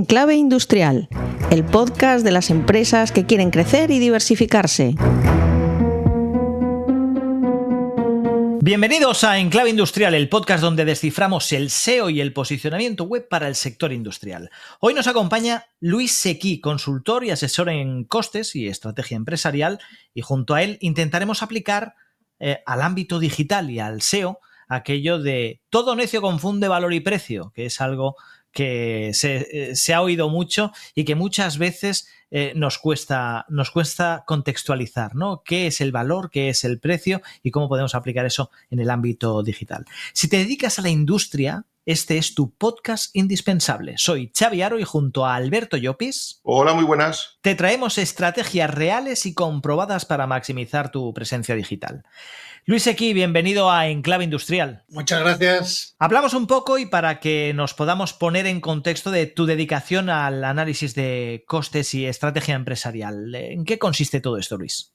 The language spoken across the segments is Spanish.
Enclave Industrial, el podcast de las empresas que quieren crecer y diversificarse. Bienvenidos a Enclave Industrial, el podcast donde desciframos el SEO y el posicionamiento web para el sector industrial. Hoy nos acompaña Luis Sequí, consultor y asesor en costes y estrategia empresarial, y junto a él intentaremos aplicar al ámbito digital y al SEO aquello de todo necio confunde valor y precio, que es algo que se ha oído mucho y que muchas veces nos cuesta contextualizar, ¿no? ¿Qué es el valor? ¿Qué es el precio? Y cómo podemos aplicar eso en el ámbito digital. Si te dedicas a la industria, este es tu podcast indispensable. Soy Xavi Aro y junto a Alberto Llopis... Hola, muy buenas. Te traemos estrategias reales y comprobadas para maximizar tu presencia digital. Luis Sequí, bienvenido a Enclave Industrial. Muchas gracias. Hablamos un poco y para que nos podamos poner en contexto de tu dedicación al análisis de costes y estrategia empresarial. ¿En qué consiste todo esto, Luis?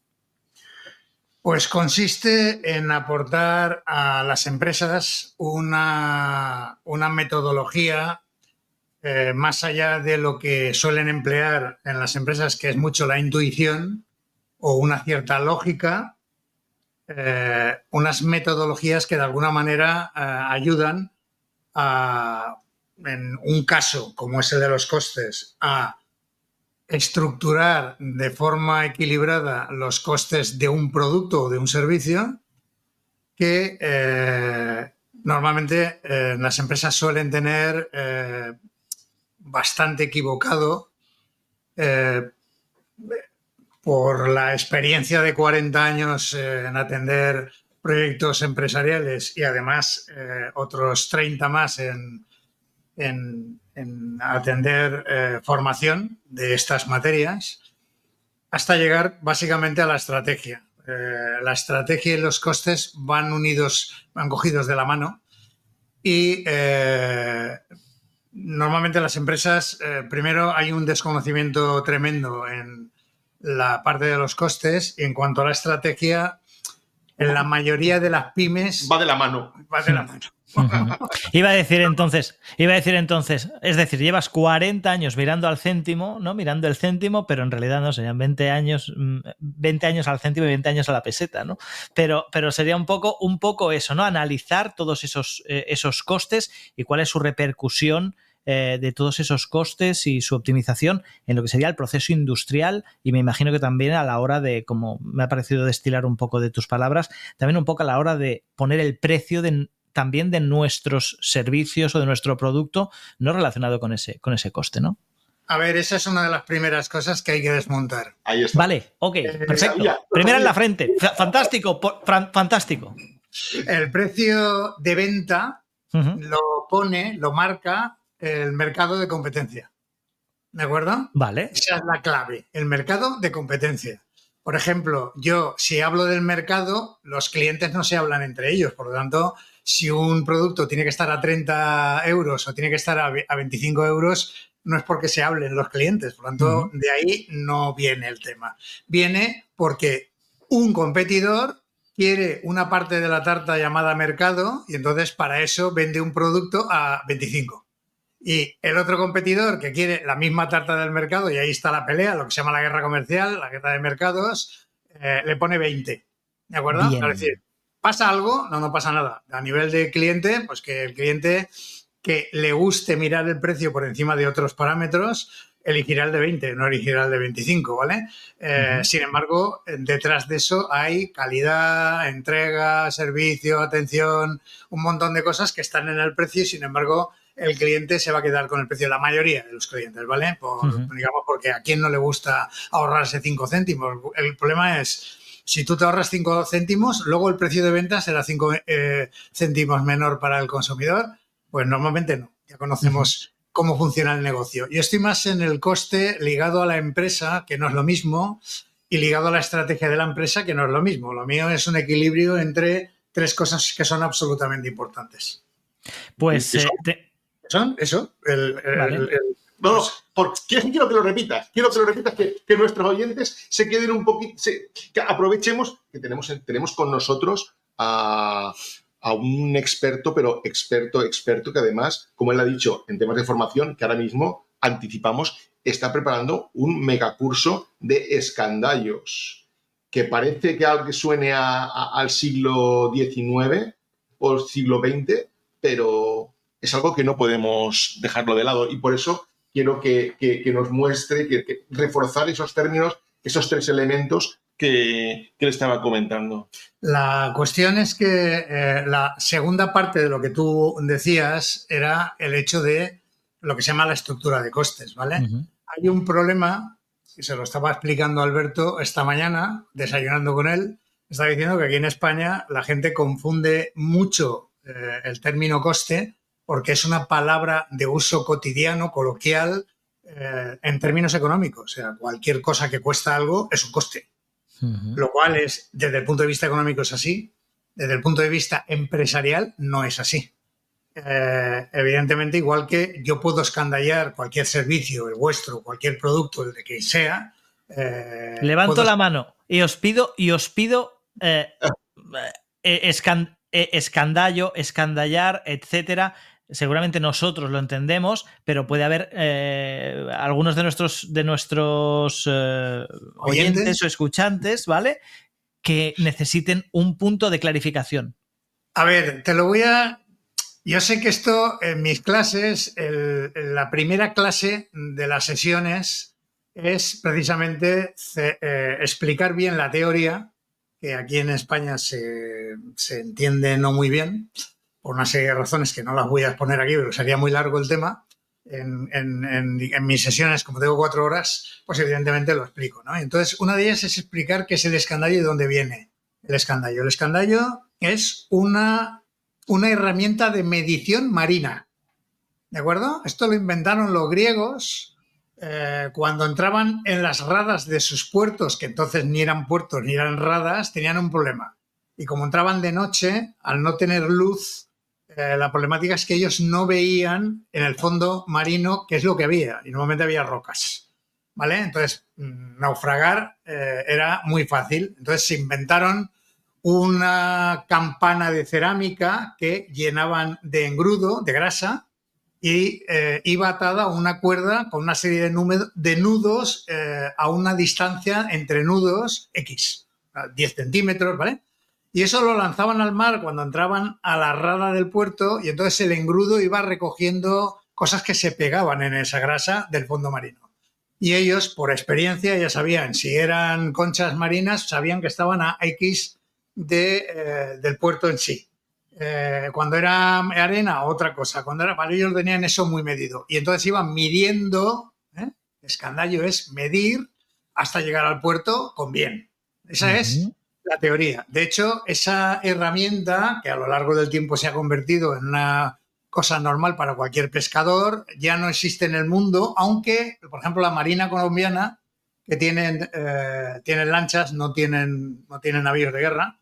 Pues consiste en aportar a las empresas una metodología más allá de lo que suelen emplear en las empresas, que es mucho la intuición o una cierta lógica. Unas metodologías que de alguna manera ayudan en un caso como es el de los costes, a estructurar de forma equilibrada los costes de un producto o de un servicio que normalmente las empresas suelen tener bastante equivocado por la experiencia de 40 años en atender proyectos empresariales y además otros 30 más en atender formación de estas materias, hasta llegar básicamente a la estrategia. La estrategia y los costes van cogidos de la mano y normalmente las empresas, primero hay un desconocimiento tremendo en la parte de los costes, y en cuanto a la estrategia, en la mayoría de las pymes Va de la mano. va de la mano. Iba a decir entonces, es decir, llevas 40 años mirando al céntimo, ¿no? Mirando el céntimo, pero en realidad no, serían 20 años al céntimo y 20 años a la peseta, ¿no? Pero sería un poco eso, ¿no? Analizar todos esos costes y cuál es su repercusión de todos esos costes y su optimización en lo que sería el proceso industrial, y me imagino que también a la hora de, como me ha parecido destilar un poco de tus palabras, también un poco a la hora de poner el precio también de nuestros servicios o de nuestro producto no relacionado con ese coste, ¿no? A ver, esa es una de las primeras cosas que hay que desmontar. Ahí está. Vale, ok, perfecto. Primera en la frente. Fantástico, fantástico. El precio de venta lo marca el mercado de competencia. ¿De acuerdo? Vale. Esa es la clave, el mercado de competencia. Por ejemplo, yo, si hablo del mercado, los clientes no se hablan entre ellos. Por lo tanto, si un producto tiene que estar a 30 euros o tiene que estar a 25 euros, no es porque se hablen los clientes. Por lo tanto, de ahí no viene el tema. Viene porque un competidor quiere una parte de la tarta llamada mercado y entonces para eso vende un producto a 25. Y el otro competidor que quiere la misma tarta del mercado, y ahí está la pelea, lo que se llama la guerra comercial, la guerra de mercados, le pone 20. ¿De acuerdo? Bien. Es decir, ¿pasa algo? No pasa nada. A nivel de cliente, pues que el cliente que le guste mirar el precio por encima de otros parámetros, elegirá el de 20, no elegirá el de 25, ¿vale? Sin embargo, detrás de eso hay calidad, entrega, servicio, atención, un montón de cosas que están en el precio y, sin embargo, el cliente se va a quedar con el precio, la mayoría de los clientes, ¿vale? Digamos, porque a quién no le gusta ahorrarse 5 céntimos. El problema es, si tú te ahorras 5 céntimos, luego el precio de venta será 5 céntimos menor para el consumidor. Pues normalmente no. Ya conocemos cómo funciona el negocio. Yo estoy más en el coste ligado a la empresa, que no es lo mismo, y ligado a la estrategia de la empresa, que no es lo mismo. Lo mío es un equilibrio entre tres cosas que son absolutamente importantes. Pues... ¿Son? ¿Eso? Vale. Quiero que lo repitas. Quiero que lo repitas, que nuestros oyentes se queden un poquito... que aprovechemos que tenemos con nosotros a un experto, pero experto, que además, como él ha dicho, en temas de formación, que ahora mismo anticipamos, está preparando un megacurso de escandallos, que parece que algo que suene al siglo XIX o siglo XX, pero es algo que no podemos dejarlo de lado. Y por eso quiero que nos muestre, que reforzar esos términos, esos 3 elementos que le estaba comentando. La cuestión es que la segunda parte de lo que tú decías era el hecho de lo que se llama la estructura de costes, ¿vale? Uh-huh. Hay un problema, y se lo estaba explicando Alberto esta mañana, desayunando con él, estaba diciendo que aquí en España la gente confunde mucho el término coste porque es una palabra de uso cotidiano, coloquial, en términos económicos. O sea, cualquier cosa que cuesta algo es un coste. Uh-huh. Lo cual es, desde el punto de vista económico es así, desde el punto de vista empresarial no es así. Evidentemente, igual que yo puedo escandallar cualquier servicio, el vuestro, cualquier producto, el de que sea. Levanto la mano y os pido escandallar, etcétera. Seguramente nosotros lo entendemos, pero puede haber algunos de nuestros oyentes o escuchantes, ¿vale?, que necesiten un punto de clarificación. A ver, te lo voy a... Yo sé que esto en mis clases, la primera clase de las sesiones es precisamente explicar bien la teoría, que aquí en España se entiende no muy bien, por una serie de razones que no las voy a exponer aquí, pero sería muy largo el tema. En mis sesiones, como tengo 4 horas, pues evidentemente lo explico, ¿no? Entonces, una de ellas es explicar qué es el escandallo y de dónde viene el escandallo. El escandallo es una herramienta de medición marina, ¿de acuerdo? Esto lo inventaron los griegos cuando entraban en las radas de sus puertos, que entonces ni eran puertos ni eran radas, tenían un problema. Y como entraban de noche, al no tener luz, la problemática es que ellos no veían en el fondo marino qué es lo que había, y normalmente había rocas, ¿vale? Entonces, naufragar era muy fácil. Entonces se inventaron una campana de cerámica que llenaban de engrudo, de grasa, y iba atada a una cuerda con una serie de nudos a una distancia entre nudos X, 10 centímetros, ¿vale? Y eso lo lanzaban al mar cuando entraban a la rada del puerto, y entonces el engrudo iba recogiendo cosas que se pegaban en esa grasa del fondo marino. Y ellos, por experiencia, ya sabían, si eran conchas marinas, sabían que estaban a X del puerto en sí. Cuando era arena, otra cosa. Para ellos tenían eso muy medido. Y entonces iban midiendo, escandallo es medir hasta llegar al puerto con bien. Esa es la teoría. De hecho, esa herramienta, que a lo largo del tiempo se ha convertido en una cosa normal para cualquier pescador, ya no existe en el mundo, aunque, por ejemplo, la Marina colombiana, que tienen lanchas, no tienen navíos de guerra,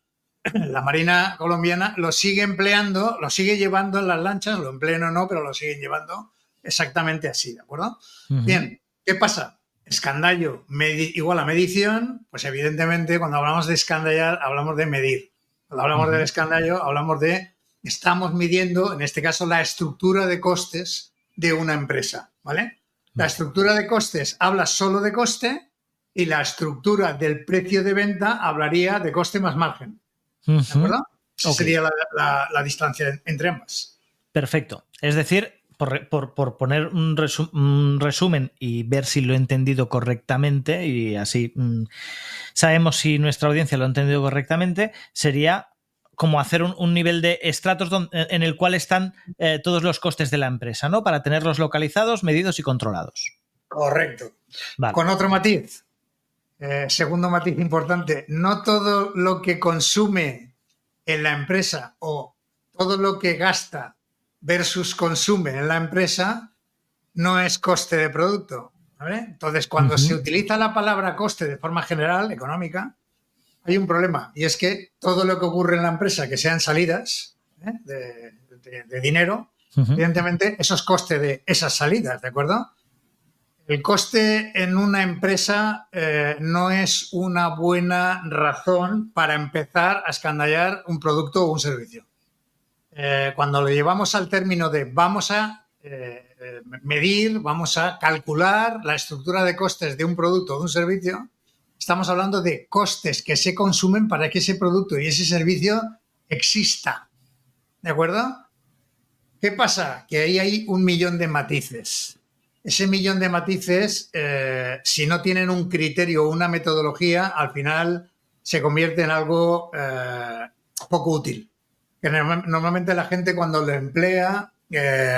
la Marina colombiana lo sigue empleando, lo sigue llevando en las lanchas, lo emplean o no, pero lo siguen llevando exactamente así, ¿de acuerdo? Uh-huh. Bien, ¿qué pasa? Escandallo igual a medición, pues evidentemente cuando hablamos de escandallar hablamos de medir. Cuando hablamos del escandallo hablamos de, estamos midiendo, en este caso, la estructura de costes de una empresa, ¿vale? La estructura de costes habla solo de coste y la estructura del precio de venta hablaría de coste más margen. ¿De acuerdo? Esa sería la distancia entre ambas. Perfecto. Es decir, por poner un resumen y ver si lo he entendido correctamente, y así sabemos si nuestra audiencia lo ha entendido correctamente, sería como hacer un nivel de estratos en el cual están todos los costes de la empresa, ¿no? Para tenerlos localizados, medidos y controlados. Correcto. Vale. Con otro matiz. Segundo matiz importante, no todo lo que consume en la empresa o todo lo que gasta versus consume en la empresa no es coste de producto, ¿vale? Entonces, cuando se utiliza la palabra coste de forma general, económica, hay un problema, y es que todo lo que ocurre en la empresa, que sean salidas de dinero, evidentemente eso es coste de esas salidas, ¿de acuerdo? El coste en una empresa no es una buena razón para empezar a escandallar un producto o un servicio. Cuando lo llevamos al término de vamos a medir, vamos a calcular la estructura de costes de un producto o de un servicio. Estamos hablando de costes que se consumen para que ese producto y ese servicio exista. ¿De acuerdo? ¿Qué pasa? Que ahí hay 1.000.000 de matices. Ese 1.000.000 de matices, si no tienen un criterio o una metodología, al final se convierte en algo poco útil. Que normalmente la gente cuando lo emplea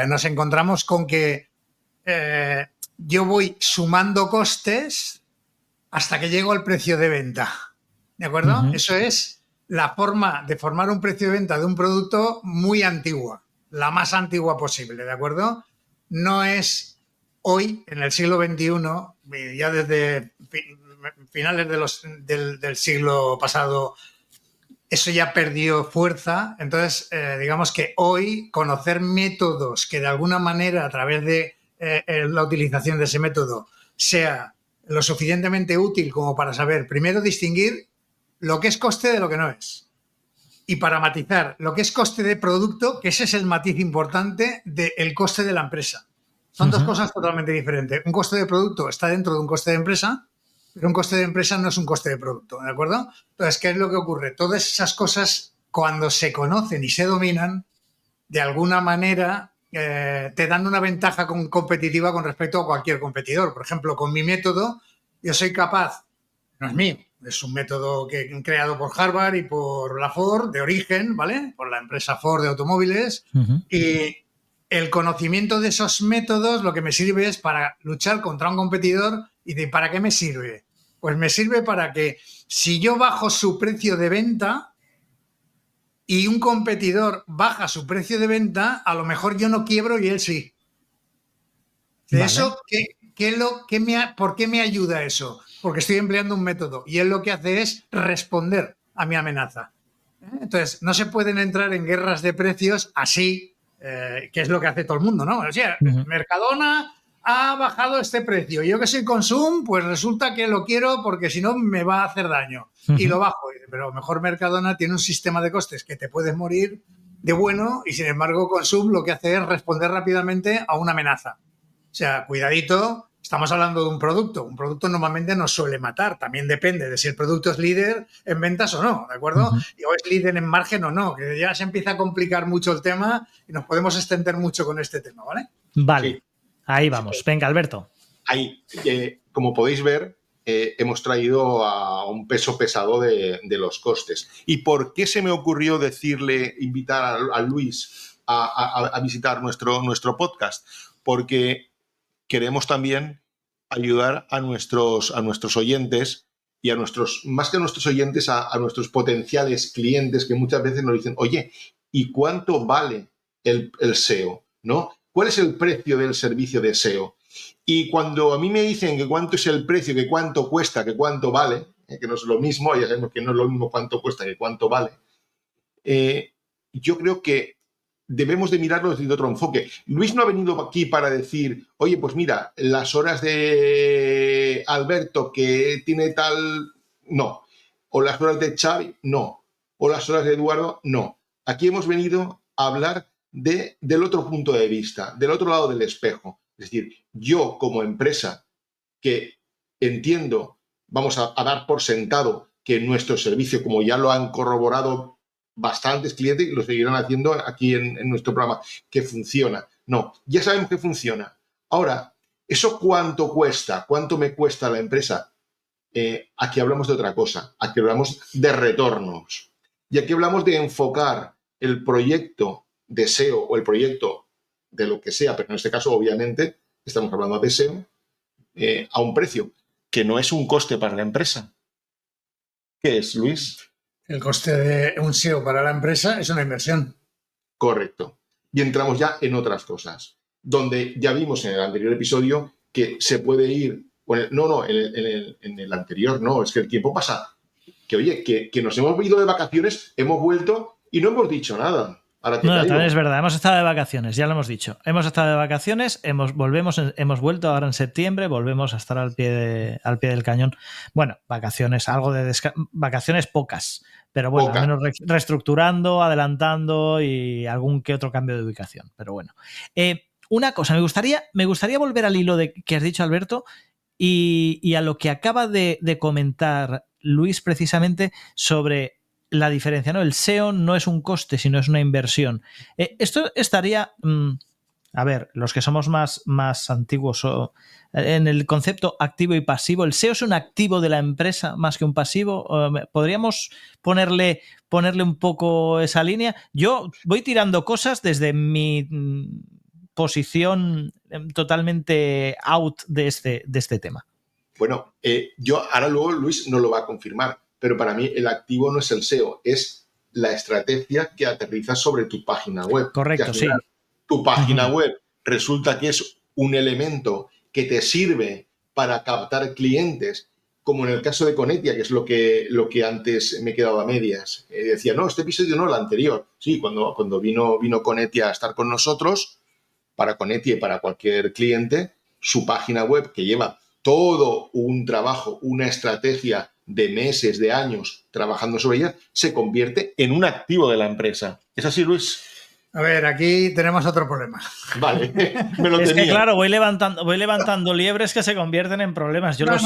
nos encontramos con que yo voy sumando costes hasta que llego al precio de venta. ¿De acuerdo? Uh-huh. Eso es la forma de formar un precio de venta de un producto muy antigua, la más antigua posible, ¿de acuerdo? No es hoy, en el siglo XXI, ya desde finales del siglo pasado, eso ya perdió fuerza. Entonces, digamos que hoy conocer métodos que de alguna manera a través de la utilización de ese método sea lo suficientemente útil como para saber, primero, distinguir lo que es coste de lo que no es. Y para matizar lo que es coste de producto, que ese es el matiz importante del coste de la empresa. Son dos cosas totalmente diferentes. Un coste de producto está dentro de un coste de empresa, pero un coste de empresa no es un coste de producto, ¿de acuerdo? Entonces, ¿qué es lo que ocurre? Todas esas cosas, cuando se conocen y se dominan, de alguna manera te dan una ventaja competitiva con respecto a cualquier competidor. Por ejemplo, con mi método, yo soy capaz, no es mío, es un método que he creado por Harvard y por la Ford, de origen, ¿vale? Por la empresa Ford de automóviles. Uh-huh. Y el conocimiento de esos métodos lo que me sirve es para luchar contra un competidor. ¿Y para qué me sirve? Pues me sirve para que si yo bajo su precio de venta y un competidor baja su precio de venta, a lo mejor yo no quiebro y él sí. De Vale. eso, ¿por qué me ayuda eso? Porque estoy empleando un método y él lo que hace es responder a mi amenaza. Entonces, no se pueden entrar en guerras de precios así, que es lo que hace todo el mundo, ¿no? O sea, Mercadona ha bajado este precio. Yo que soy Consum, pues resulta que lo quiero porque si no me va a hacer daño. Y lo bajo. Pero mejor Mercadona tiene un sistema de costes que te puedes morir de bueno y sin embargo Consum lo que hace es responder rápidamente a una amenaza. O sea, cuidadito, estamos hablando de un producto. Un producto normalmente nos suele matar. También depende de si el producto es líder en ventas o no, ¿de acuerdo? O es líder en margen o no, que ya se empieza a complicar mucho el tema y nos podemos extender mucho con este tema, ¿vale? Vale, Sí. Ahí vamos. Sí. Venga, Alberto. Ahí, como podéis ver, hemos traído a un peso pesado de los costes. ¿Y por qué se me ocurrió invitar a Luis a visitar nuestro podcast? Porque queremos también ayudar a nuestros oyentes y más que a nuestros oyentes, a nuestros potenciales clientes que muchas veces nos dicen, oye, ¿y cuánto vale el SEO? ¿No? ¿Cuál es el precio del servicio de SEO? Y cuando a mí me dicen que cuánto es el precio, que cuánto cuesta, que cuánto vale, que no es lo mismo, ya sabemos que no es lo mismo cuánto cuesta que cuánto vale, yo creo que debemos de mirarlo desde otro enfoque. Luis no ha venido aquí para decir, oye, pues mira, las horas de Alberto que tiene tal, no. O las horas de Xavi, no. O las horas de Eduardo, no. Aquí hemos venido a hablar del otro punto de vista, del otro lado del espejo. Es decir, yo como empresa que entiendo, vamos a dar por sentado que nuestro servicio, como ya lo han corroborado bastantes clientes y lo seguirán haciendo aquí en nuestro programa, que funciona. No, ya sabemos que funciona. Ahora, ¿eso cuánto cuesta? ¿Cuánto me cuesta la empresa? Aquí hablamos de otra cosa. Aquí hablamos de retornos. Y aquí hablamos de enfocar el proyecto de SEO o el proyecto de lo que sea, pero en este caso, obviamente, estamos hablando de SEO, a un precio que no es un coste para la empresa. ¿Qué es, Luis? El coste de un SEO para la empresa es una inversión. Correcto. Y entramos ya en otras cosas, donde ya vimos en el anterior episodio que se puede ir... en el anterior no, es que el tiempo pasa. Que oye, que nos hemos ido de vacaciones, hemos vuelto y no hemos dicho nada. No, también es verdad, hemos estado de vacaciones, ya lo hemos dicho. Hemos estado de vacaciones, hemos vuelto ahora en septiembre, volvemos a estar al pie del cañón. Bueno, vacaciones, vacaciones pocas, pero bueno, al menos reestructurando, adelantando y algún que otro cambio de ubicación. Pero bueno. una cosa, me gustaría volver al hilo que has dicho, Alberto, y a lo que acaba de comentar Luis precisamente sobre la diferencia, ¿no? El SEO no es un coste, sino es una inversión. Esto estaría... a ver, los que somos más antiguos en el concepto activo y pasivo, ¿el SEO es un activo de la empresa más que un pasivo? ¿Podríamos ponerle un poco esa línea? Yo voy tirando cosas desde mi posición totalmente out de este tema. Bueno, yo ahora luego Luis no lo va a confirmar, pero para mí el activo no es el SEO, es la estrategia que aterriza sobre tu página web. Correcto, sí. Tu página web resulta que es un elemento que te sirve para captar clientes, como en el caso de Conetia, que es lo que antes me he quedado a medias. Decía, no, este episodio no, el anterior. Sí, cuando vino Conetia a estar con nosotros, para Conetia y para cualquier cliente, su página web, que lleva todo un trabajo, una estrategia de meses, de años trabajando sobre ella, se convierte en un activo de la empresa. ¿Es así, Luis? A ver, aquí tenemos otro problema. Vale, me lo es tenía. Que claro, voy levantando liebres que se convierten en problemas. Yo lo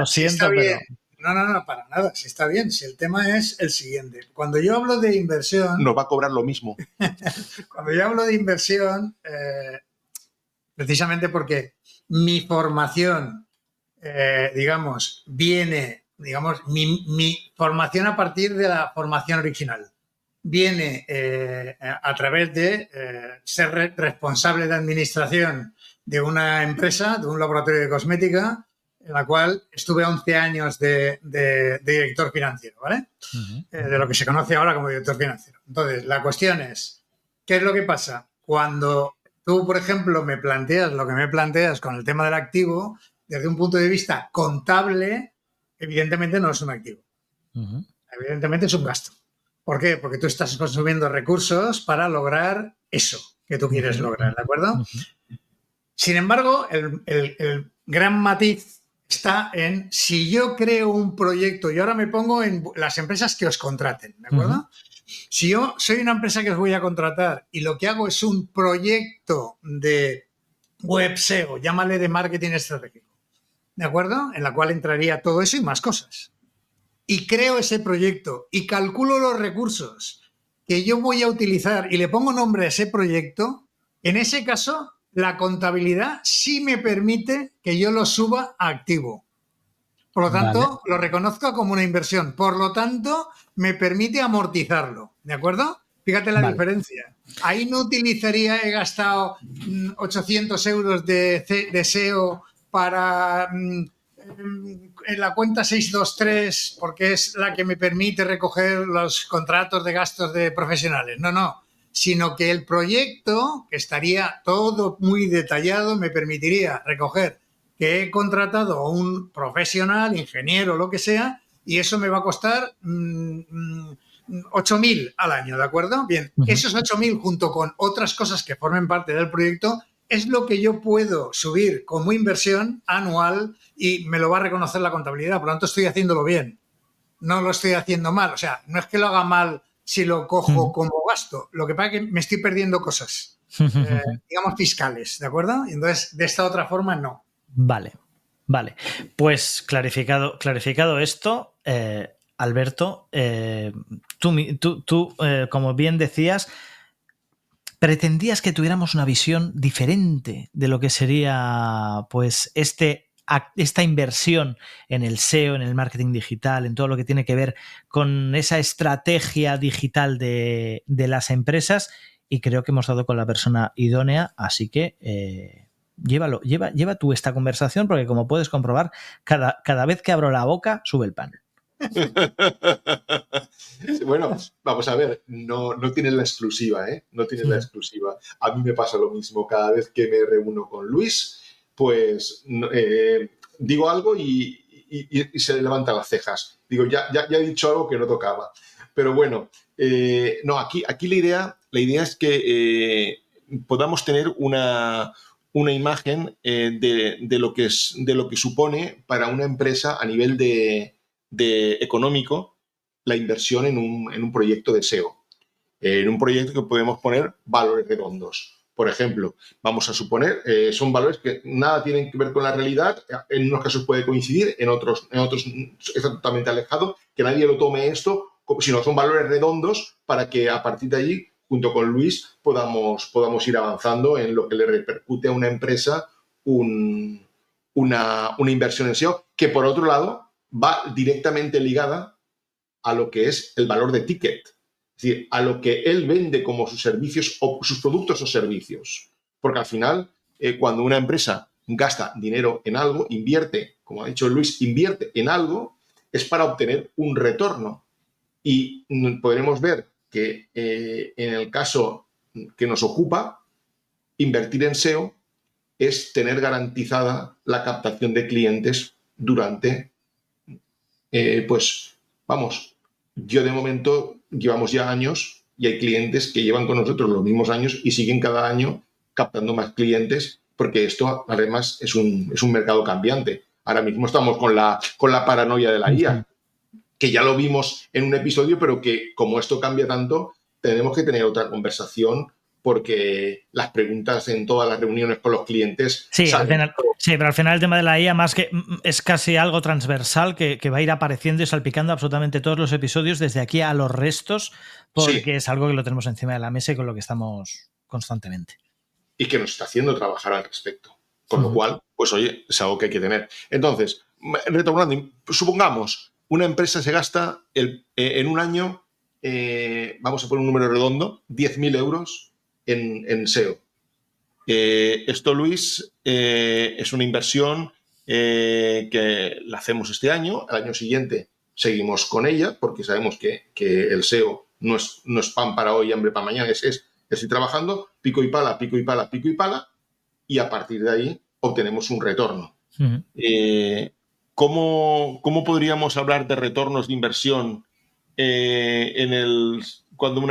siento, pero... No, para nada, si está bien. Si el tema es el siguiente. Cuando yo hablo de inversión... Nos va a cobrar lo mismo. Cuando yo hablo de inversión, precisamente porque mi formación, viene, mi formación a partir de la formación original. Viene a través de ser responsable de administración de una empresa, de un laboratorio de cosmética, en la cual estuve 11 años de director financiero, ¿vale? De lo que se conoce ahora como director financiero. Entonces, la cuestión es, ¿qué es lo que pasa? Cuando tú, por ejemplo, me planteas lo que me planteas con el tema del activo, desde un punto de vista contable, evidentemente no es un activo. Evidentemente es un gasto. ¿Por qué? Porque tú estás consumiendo recursos para lograr eso que tú quieres lograr, ¿de acuerdo? Sin embargo, el gran matiz está en si yo creo un proyecto, y ahora me pongo en las empresas que os contraten, ¿de acuerdo? Si yo soy una empresa que os voy a contratar y lo que hago es un proyecto de web SEO, llámale de marketing estratégico, ¿de acuerdo? En la cual entraría todo eso y más cosas. Y creo ese proyecto y calculo los recursos que yo voy a utilizar y le pongo nombre a ese proyecto, en ese caso, la contabilidad sí me permite que yo lo suba a activo. Por lo tanto, lo reconozco como una inversión. Por lo tanto, me permite amortizarlo. ¿De acuerdo? Fíjate la diferencia. Ahí no utilizaría, he gastado 800 euros de SEO para... en la cuenta 623, porque es la que me permite recoger los contratos de gastos de profesionales. No, sino que el proyecto, que estaría todo muy detallado, me permitiría recoger que he contratado a un profesional, ingeniero, lo que sea, y eso me va a costar 8.000 al año, ¿de acuerdo? Bien, esos 8.000 junto con otras cosas que formen parte del proyecto es lo que yo puedo subir como inversión anual y me lo va a reconocer la contabilidad. Por lo tanto, estoy haciéndolo bien. No lo estoy haciendo mal. O sea, no es que lo haga mal si lo cojo como gasto. Lo que pasa es que me estoy perdiendo cosas, digamos, fiscales, ¿de acuerdo? Y entonces, de esta otra forma, no. Vale. Pues clarificado esto, Alberto, tú como bien decías, pretendías que tuviéramos una visión diferente de lo que sería pues esta inversión en el SEO, en el marketing digital, en todo lo que tiene que ver con esa estrategia digital de las empresas, y creo que hemos dado con la persona idónea, así que lleva tú esta conversación, porque como puedes comprobar, cada vez que abro la boca sube el pan. Bueno, vamos a ver, no tienes la exclusiva, ¿eh? No tienes la exclusiva. A mí me pasa lo mismo cada vez que me reúno con Luis, pues digo algo y se le levantan las cejas. Digo, ya he dicho algo que no tocaba. Pero bueno, no, aquí la idea es que podamos tener una imagen de lo que supone para una empresa a nivel de económico la inversión en un proyecto de SEO, en un proyecto que podemos poner valores redondos. Por ejemplo, vamos a suponer, son valores que nada tienen que ver con la realidad, en unos casos puede coincidir, en otros está totalmente alejado, que nadie lo tome esto, sino son valores redondos para que a partir de allí, junto con Luis, podamos ir avanzando en lo que le repercute a una empresa una inversión en SEO, que por otro lado va directamente ligada a lo que es el valor de ticket. Es decir, a lo que él vende como sus servicios o sus productos o servicios. Porque al final, cuando una empresa gasta dinero en algo, invierte, como ha dicho Luis, invierte en algo, es para obtener un retorno. Y podremos ver que en el caso que nos ocupa, invertir en SEO es tener garantizada la captación de clientes durante, yo de momento llevamos ya años y hay clientes que llevan con nosotros los mismos años y siguen cada año captando más clientes, porque esto además es un mercado cambiante. Ahora mismo estamos con la paranoia de la IA, que ya lo vimos en un episodio, pero que como esto cambia tanto, tenemos que tener otra conversación, porque las preguntas en todas las reuniones con los clientes... Sí, pero al final el tema de la IA más que es casi algo transversal que va a ir apareciendo y salpicando absolutamente todos los episodios desde aquí a los restos, porque es algo que lo tenemos encima de la mesa y con lo que estamos constantemente. Y que nos está haciendo trabajar al respecto. Con lo cual, pues oye, es algo que hay que tener. Entonces, retornando, supongamos, una empresa se gasta en un año, vamos a poner un número redondo, 10.000 euros en SEO. Esto, Luis, es una inversión que la hacemos este año. Al año siguiente seguimos con ella, porque sabemos que el SEO no es pan para hoy, hambre para mañana. Estoy trabajando, pico y pala, pico y pala, pico y pala, y a partir de ahí obtenemos un retorno. ¿Cómo podríamos hablar de retornos de inversión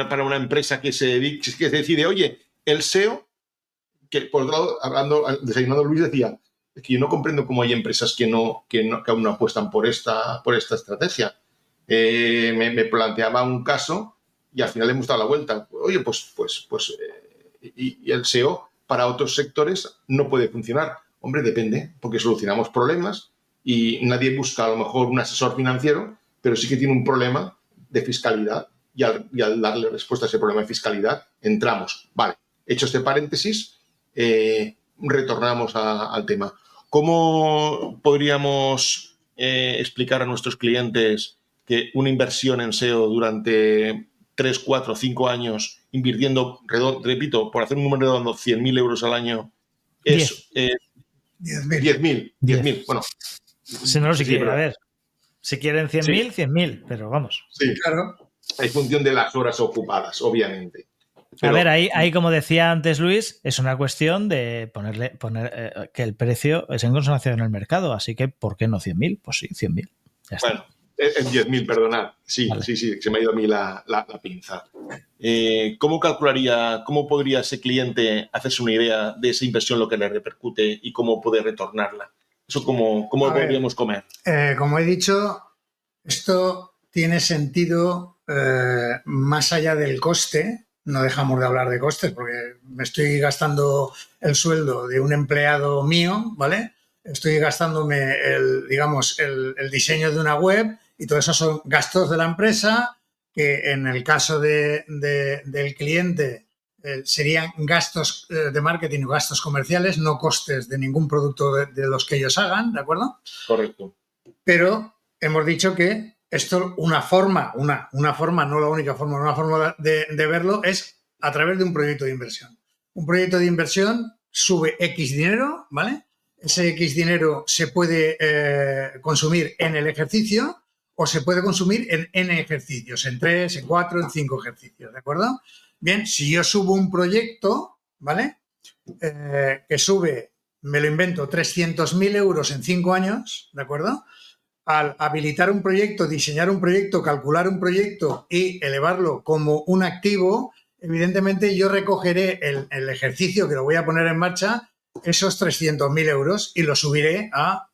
para una empresa que se decide, oye, el SEO, que por otro lado, desayunando Luis decía, es que yo no comprendo cómo hay empresas que aún no apuestan por esta estrategia. Me planteaba un caso y al final le hemos dado la vuelta. Oye, y el SEO para otros sectores no puede funcionar. Hombre, depende, porque solucionamos problemas y nadie busca a lo mejor un asesor financiero, pero sí que tiene un problema de fiscalidad y al darle respuesta a ese problema de fiscalidad, entramos. Vale, hecho este paréntesis, retornamos al tema. ¿Cómo podríamos explicar a nuestros clientes que una inversión en SEO durante 3, 4, 5 años, invirtiendo, repito, por hacer un número redondo, 100.000 euros al año, es 10.000? Bueno, si no, a ver, si quieren 100.000, 100.000, pero vamos. Sí, claro. En función de las horas ocupadas, obviamente. Pero, a ver, ahí, como decía antes Luis, es una cuestión de poner que el precio es en consonancia con el mercado, así que ¿por qué no 100.000? Pues sí, 100.000. Ya está. Bueno, en 10.000, perdonad. Sí, vale. Sí, se me ha ido a mí la pinza. ¿Cómo podría ese cliente hacerse una idea de esa inversión, lo que le repercute y cómo puede retornarla? ¿Eso cómo podríamos comer? Como he dicho, esto tiene sentido más allá del coste. No dejamos de hablar de costes porque me estoy gastando el sueldo de un empleado mío, ¿vale? Estoy gastándome el diseño de una web y todo eso son gastos de la empresa que en el caso del cliente serían gastos de marketing o gastos comerciales, no costes de ningún producto de los que ellos hagan, ¿de acuerdo? Correcto. Pero hemos dicho que esto, una forma, no la única forma, una forma de verlo es a través de un proyecto de inversión. Un proyecto de inversión sube X dinero, ¿vale? Ese X dinero se puede consumir en el ejercicio o se puede consumir en N ejercicios, en 3, en 4, en 5 ejercicios, ¿de acuerdo? Bien, si yo subo un proyecto, ¿vale? Que sube, me lo invento, 300.000 euros en 5 años, ¿de acuerdo? Al habilitar un proyecto, diseñar un proyecto, calcular un proyecto y elevarlo como un activo, evidentemente yo recogeré el ejercicio que lo voy a poner en marcha, esos 300.000 euros y lo subiré a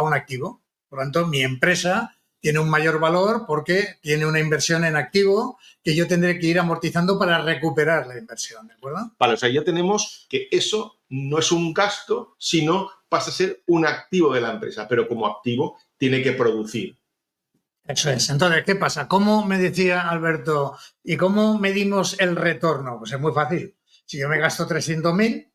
un activo. Por lo tanto, mi empresa tiene un mayor valor porque tiene una inversión en activo que yo tendré que ir amortizando para recuperar la inversión, ¿de acuerdo? Vale, o sea, ya tenemos que eso no es un gasto, sino pasa a ser un activo de la empresa, pero como activo tiene que producir. Eso es. Entonces, ¿qué pasa? ¿Cómo me decía Alberto? ¿Y cómo medimos el retorno? Pues es muy fácil. Si yo me gasto 300.000,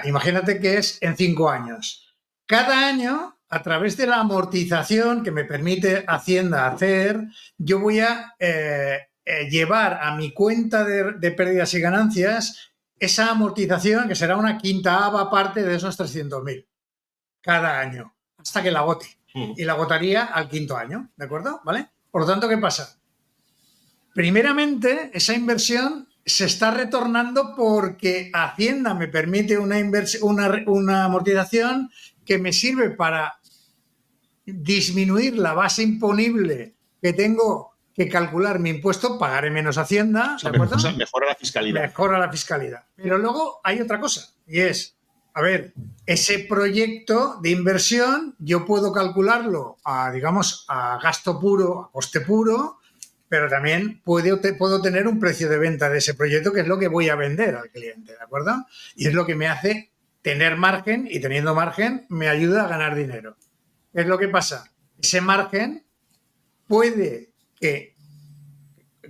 imagínate que es en 5 años. Cada año, a través de la amortización que me permite Hacienda hacer, yo voy a llevar a mi cuenta de pérdidas y ganancias esa amortización, que será una quintaava parte de esos 300.000 cada año, hasta que la agote. Y la agotaría al 5.º año, ¿de acuerdo? ¿Vale? Por lo tanto, ¿qué pasa? Primeramente, esa inversión se está retornando porque Hacienda me permite una amortización que me sirve para disminuir la base imponible que tengo que calcular mi impuesto, pagaré menos Hacienda, ¿de acuerdo? O sea, mejora la fiscalidad. Mejora la fiscalidad. Pero luego hay otra cosa, y es, a ver, ese proyecto de inversión yo puedo calcularlo digamos, a gasto puro, a coste puro, pero también puedo tener un precio de venta de ese proyecto, que es lo que voy a vender al cliente, ¿de acuerdo? Y es lo que me hace tener margen, y teniendo margen me ayuda a ganar dinero. ¿Qué es lo que pasa? Ese margen puede que,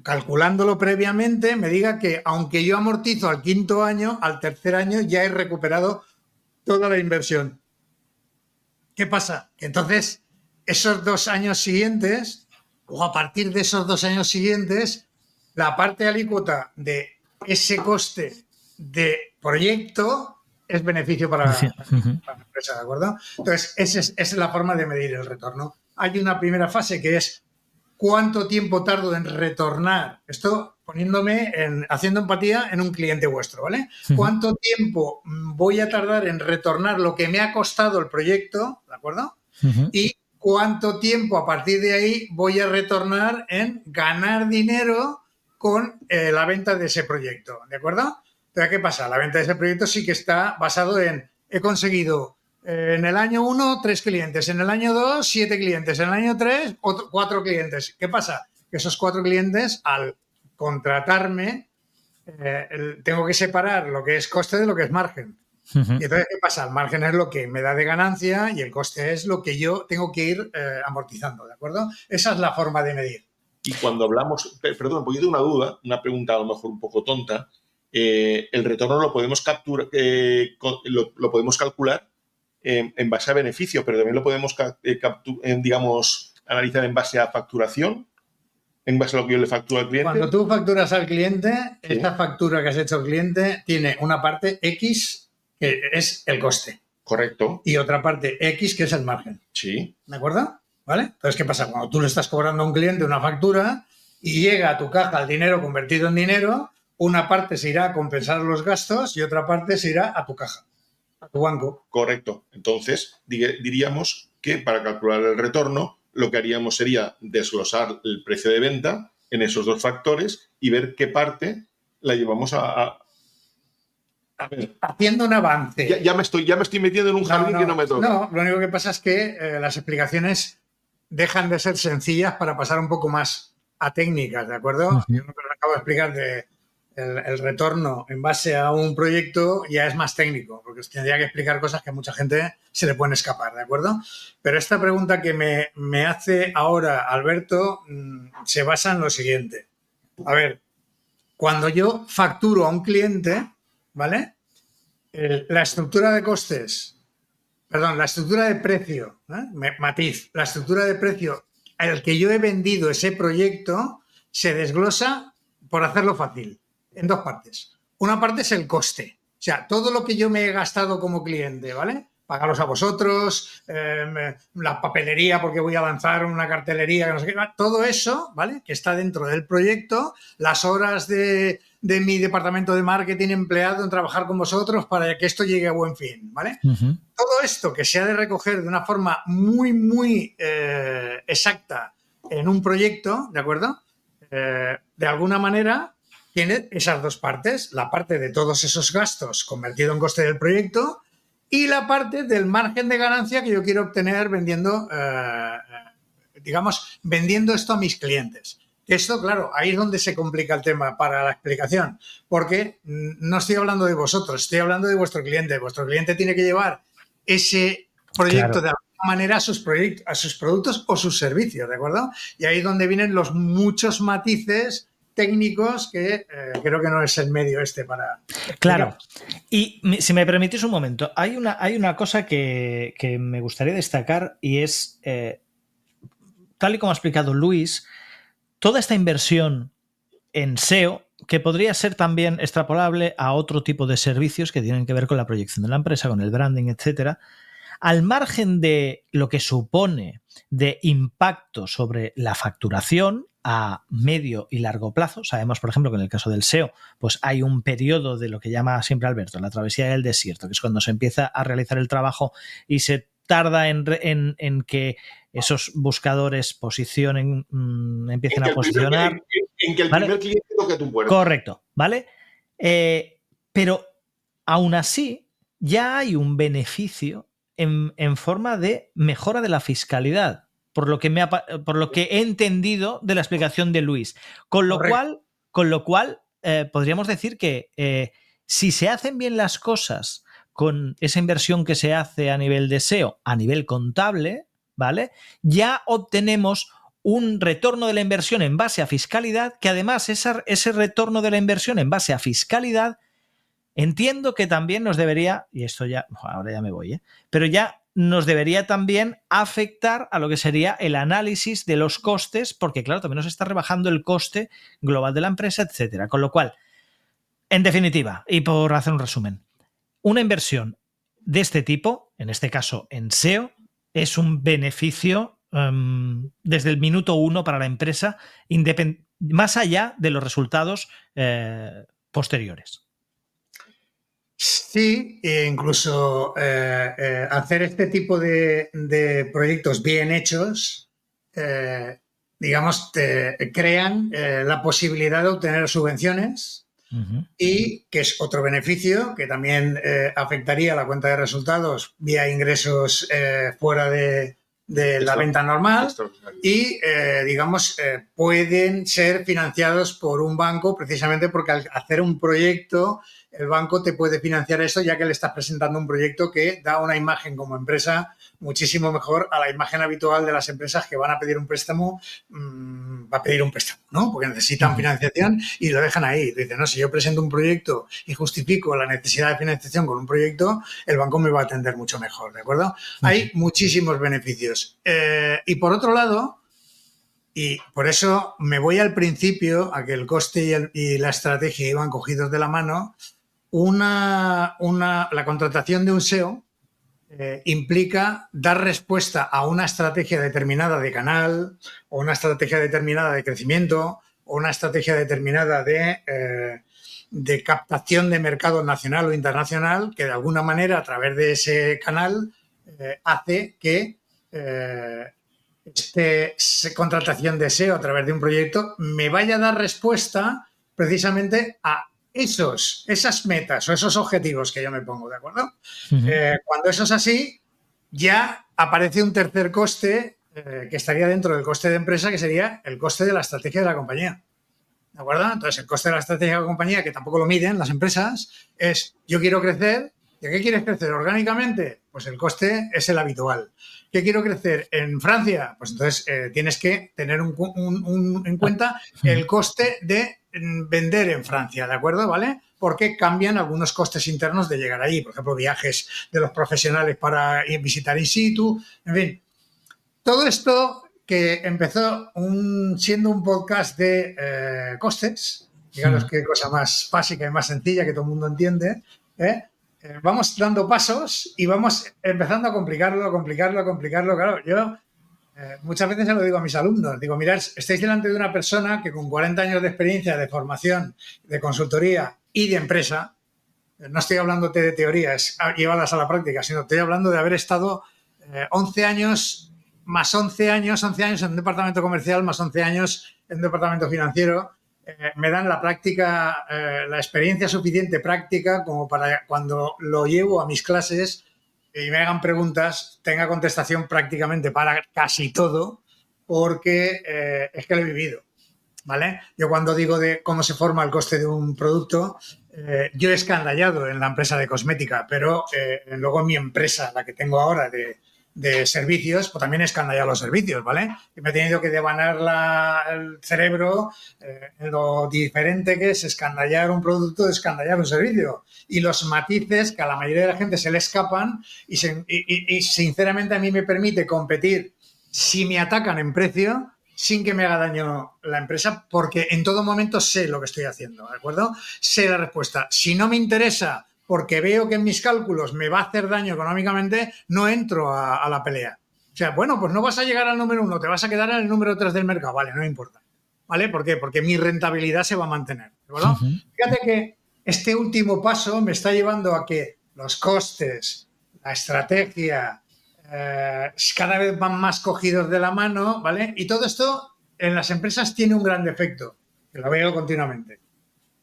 calculándolo previamente, me diga que aunque yo amortizo al 5.º año, al 3.er año ya he recuperado toda la inversión. ¿Qué pasa? Que entonces esos 2 años siguientes, o a partir de esos 2 años siguientes, la parte alícuota de ese coste de proyecto es beneficio para la empresa, ¿de acuerdo? Entonces, esa es la forma de medir el retorno. Hay una primera fase que es cuánto tiempo tardo en retornar. Esto haciendo empatía en un cliente vuestro, ¿vale? ¿Cuánto tiempo voy a tardar en retornar lo que me ha costado el proyecto, ¿de acuerdo? Y cuánto tiempo a partir de ahí voy a retornar en ganar dinero con la venta de ese proyecto, ¿de acuerdo? Entonces, ¿qué pasa? La venta de ese proyecto sí que está basado en, he conseguido en el año 1, 3 clientes, en el año 2, 7 clientes, en el año 3, 4 clientes. ¿Qué pasa? Que esos 4 clientes, al contratarme, tengo que separar lo que es coste de lo que es margen. Y entonces, ¿qué pasa? El margen es lo que me da de ganancia y el coste es lo que yo tengo que ir amortizando, ¿de acuerdo? Esa es la forma de medir. Y cuando hablamos, perdón, porque yo tengo una duda, una pregunta a lo mejor un poco tonta, el retorno lo podemos capturar, lo podemos calcular en base a beneficio, pero también lo podemos digamos, analizar en base a facturación, en base a lo que yo le facturo al cliente. Cuando tú facturas al cliente, Sí. esta factura que has hecho al cliente tiene una parte X, que es el coste, Correcto. y otra parte X, que es el margen. Sí. ¿De acuerdo? ¿Vale? Entonces, ¿qué pasa? Cuando tú le estás cobrando a un cliente una factura y llega a tu caja el dinero convertido en dinero, una parte se irá a compensar los gastos y otra parte se irá a tu caja, a tu banco. Correcto. Entonces, diríamos que para calcular el retorno, lo que haríamos sería desglosar el precio de venta en esos 2 factores y ver qué parte la llevamos a ver. Haciendo un avance. Ya me estoy metiendo en un jardín que no me toca. No, lo único que pasa es que las explicaciones dejan de ser sencillas para pasar un poco más a técnicas, ¿de acuerdo? Yo lo que os acabo de explicar de el retorno en base a un proyecto ya es más técnico, porque os tendría que explicar cosas que a mucha gente se le pueden escapar, ¿de acuerdo? Pero esta pregunta que me hace ahora Alberto se basa en lo siguiente. A ver, cuando yo facturo a un cliente, ¿vale? La estructura de costes, perdón, la estructura de precio, matiz, la estructura de precio al que yo he vendido ese proyecto se desglosa, por hacerlo fácil, en 2 partes. Una parte es el coste, o sea, todo lo que yo me he gastado como cliente, ¿vale? Pagaros a vosotros, la papelería porque voy a lanzar una cartelería, que no sé qué, todo eso, ¿vale? Que está dentro del proyecto, las horas de mi departamento de marketing empleado en trabajar con vosotros para que esto llegue a buen fin, ¿vale? Todo esto que se ha de recoger de una forma muy, muy exacta en un proyecto, ¿de acuerdo? De alguna manera tiene esas 2 partes, la parte de todos esos gastos convertido en coste del proyecto y la parte del margen de ganancia que yo quiero obtener vendiendo digamos, vendiendo esto a mis clientes. Esto, claro, ahí es donde se complica el tema para la explicación, porque no estoy hablando de vosotros, estoy hablando de vuestro cliente. Vuestro cliente tiene que llevar ese proyecto de alguna manera a sus productos o sus servicios, ¿de acuerdo? Y ahí es donde vienen los muchos matices técnicos que creo que no es el medio para... Claro. Y si me permitís un momento, hay una cosa que me gustaría destacar y es, tal y como ha explicado Luis, toda esta inversión en SEO, que podría ser también extrapolable a otro tipo de servicios que tienen que ver con la proyección de la empresa, con el branding, etcétera, al margen de lo que supone de impacto sobre la facturación a medio y largo plazo. Sabemos, por ejemplo, que en el caso del SEO, pues hay un periodo de lo que llama siempre Alberto, la travesía del desierto, que es cuando se empieza a realizar el trabajo y se tarda en que esos buscadores posicionen, empiecen a posicionar. En que el primer cliente toque tu puerta. Correcto, ¿vale? Pero aún así ya hay un beneficio en forma de mejora de la fiscalidad, por lo que he entendido de la explicación de Luis. Con lo cual podríamos decir que si se hacen bien las cosas con esa inversión que se hace a nivel de SEO, a nivel contable, ¿vale? Ya obtenemos un retorno de la inversión en base a fiscalidad, que además ese retorno de la inversión en base a fiscalidad, entiendo que también nos debería, y esto ya, ahora ya me voy, pero ya nos debería también afectar a lo que sería el análisis de los costes, porque claro, también nos está rebajando el coste global de la empresa, etcétera. Con lo cual, en definitiva, y por hacer un resumen, una inversión de este tipo, en este caso en SEO, es un beneficio desde el minuto 1 para la empresa, más allá de los resultados posteriores. Sí, e incluso hacer este tipo de proyectos bien hechos, digamos, te crean la posibilidad de obtener subvenciones. Y que es otro beneficio que también afectaría a la cuenta de resultados vía ingresos fuera de la venta normal y, digamos, pueden ser financiados por un banco precisamente porque al hacer un proyecto el banco te puede financiar eso ya que le estás presentando un proyecto que da una imagen como empresa muchísimo mejor a la imagen habitual de las empresas que van a pedir un préstamo, va a pedir un préstamo, ¿no? Porque necesitan financiación y lo dejan ahí. Dicen, no, si yo presento un proyecto y justifico la necesidad de financiación con un proyecto, el banco me va a atender mucho mejor, ¿de acuerdo? Hay muchísimos beneficios. Y por otro lado, y por eso me voy al principio, a que el coste y la estrategia iban cogidos de la mano, la contratación de un SEO implica dar respuesta a una estrategia determinada de canal o una estrategia determinada de crecimiento o una estrategia determinada de captación de mercado nacional o internacional que de alguna manera a través de ese canal hace que esta contratación de SEO a través de un proyecto me vaya a dar respuesta precisamente a esas metas o esos objetivos que yo me pongo, ¿de acuerdo? Cuando eso es así, ya aparece un tercer coste que estaría dentro del coste de empresa, que sería el coste de la estrategia de la compañía, ¿de acuerdo? Entonces, el coste de la estrategia de la compañía, que tampoco lo miden las empresas, es yo quiero crecer. ¿De qué quieres crecer? ¿Orgánicamente? Pues el coste es el habitual. ¿Qué quiero crecer? ¿En Francia? Pues entonces tienes que tener en cuenta el coste de vender en Francia, ¿de acuerdo? ¿Vale? Porque cambian algunos costes internos de llegar allí. Por ejemplo, viajes de los profesionales para visitar in situ. En fin, todo esto que empezó siendo un podcast de costes, digamos qué cosa más básica y más sencilla que todo el mundo entiende, vamos dando pasos y vamos empezando a complicarlo. Claro, yo muchas veces se lo digo a mis alumnos. Digo, mirad, estáis delante de una persona que con 40 años de experiencia, de formación, de consultoría y de empresa, no estoy hablando de teorías llevadas a la práctica, sino estoy hablando de haber estado 11 años en un departamento comercial, más 11 años en un departamento financiero. Me dan la práctica, la experiencia suficiente práctica como para cuando lo llevo a mis clases y me hagan preguntas, tenga contestación prácticamente para casi todo, porque es que lo he vivido, ¿vale? Yo cuando digo de cómo se forma el coste de un producto, yo he escandallado en la empresa de cosmética, pero luego en mi empresa, la que tengo ahora de servicios, pues también he escandallado los servicios, ¿vale? Y me he tenido que devanar el cerebro en lo diferente que es escandallar un producto de escandallar un servicio. Y los matices que a la mayoría de la gente se le escapan y sinceramente a mí me permite competir si me atacan en precio sin que me haga daño la empresa, porque en todo momento sé lo que estoy haciendo, ¿de acuerdo? Sé la respuesta. Si no me interesa porque veo que en mis cálculos me va a hacer daño económicamente, no entro a la pelea. O sea, bueno, pues no vas a llegar al número 1, te vas a quedar en el número 3 del mercado. Vale, no me importa. ¿Vale? ¿Por qué? Porque mi rentabilidad se va a mantener. ¿De acuerdo? Fíjate que este último paso me está llevando a que los costes, la estrategia, cada vez van más cogidos de la mano, ¿vale? Y todo esto en las empresas tiene un gran defecto, que lo veo continuamente.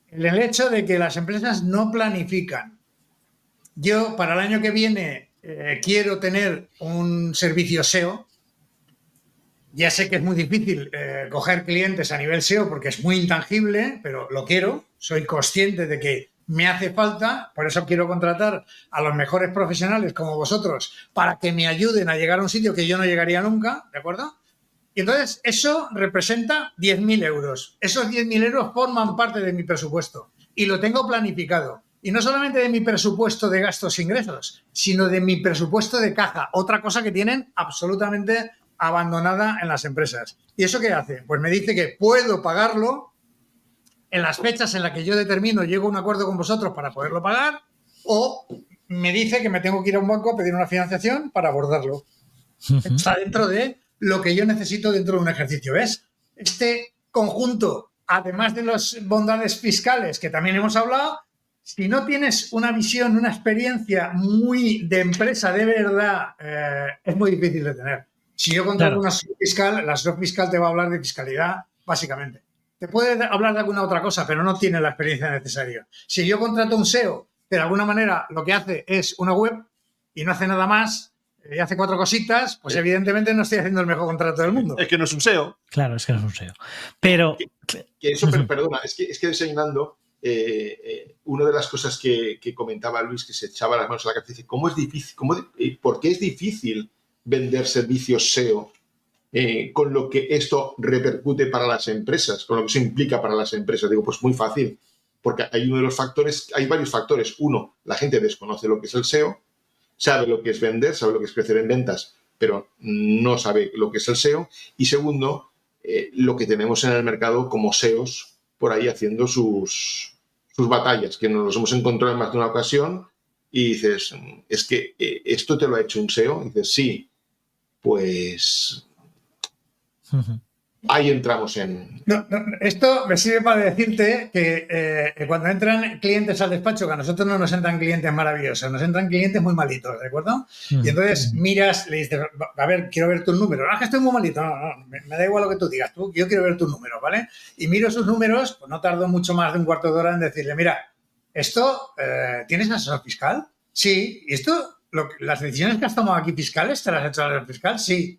El hecho de que las empresas no planifican. Yo, para el año que viene, quiero tener un servicio SEO. Ya sé que es muy difícil coger clientes a nivel SEO porque es muy intangible, pero lo quiero. Soy consciente de que me hace falta, por eso quiero contratar a los mejores profesionales como vosotros para que me ayuden a llegar a un sitio que yo no llegaría nunca, ¿de acuerdo? Y entonces eso representa 10.000 euros. Esos 10.000 euros forman parte de mi presupuesto y lo tengo planificado. Y no solamente de mi presupuesto de gastos e ingresos, sino de mi presupuesto de caja. Otra cosa que tienen absolutamente abandonada en las empresas. ¿Y eso qué hace? Pues me dice que puedo pagarlo en las fechas en las que yo determino, llego a un acuerdo con vosotros para poderlo pagar, o me dice que me tengo que ir a un banco a pedir una financiación para abordarlo. Está dentro de lo que yo necesito dentro de un ejercicio. ¿Ves? Este conjunto, además de las bondades fiscales que también hemos hablado, si no tienes una visión, una experiencia muy de empresa de verdad, es muy difícil de tener. Si yo contrato una asesor fiscal, la asesor fiscal te va a hablar de fiscalidad, básicamente. Te puede hablar de alguna otra cosa, pero no tiene la experiencia necesaria. Si yo contrato un SEO, que de alguna manera lo que hace es una web y no hace nada más, y hace 4 cositas, pues evidentemente no estoy haciendo el mejor contrato del mundo. Es que no es un SEO. Claro, es que no es un SEO. Pero... Que eso, perdona, es que desayunando, una de las cosas que comentaba Luis, que se echaba las manos a la cabeza, dice, ¿cómo es difícil? ¿Por qué es difícil vender servicios SEO con lo que esto repercute para las empresas, con lo que eso implica para las empresas? Digo, pues muy fácil, porque hay varios factores. Uno, la gente desconoce lo que es el SEO, sabe lo que es vender, sabe lo que es crecer en ventas, pero no sabe lo que es el SEO. Y segundo, lo que tenemos en el mercado como SEOs por ahí haciendo sus batallas, que nos los hemos encontrado en más de una ocasión y dices, es que esto te lo ha hecho un SEO. Y dices, sí, pues ahí entramos en... No, esto me sirve para decirte que cuando entran clientes al despacho, que a nosotros no nos entran clientes maravillosos, nos entran clientes muy malitos, ¿de acuerdo? Y entonces miras, le dices, a ver, quiero ver tus números. Ah, que estoy muy malito. No, me da igual lo que tú digas. Yo quiero ver tus números, ¿vale? Y miro sus números, pues no tardo mucho más de un cuarto de hora en decirle, mira, esto, ¿tienes asesor fiscal? Sí. ¿Y esto, las decisiones que has tomado aquí fiscales, te las ha hecho el asesor fiscal? Sí.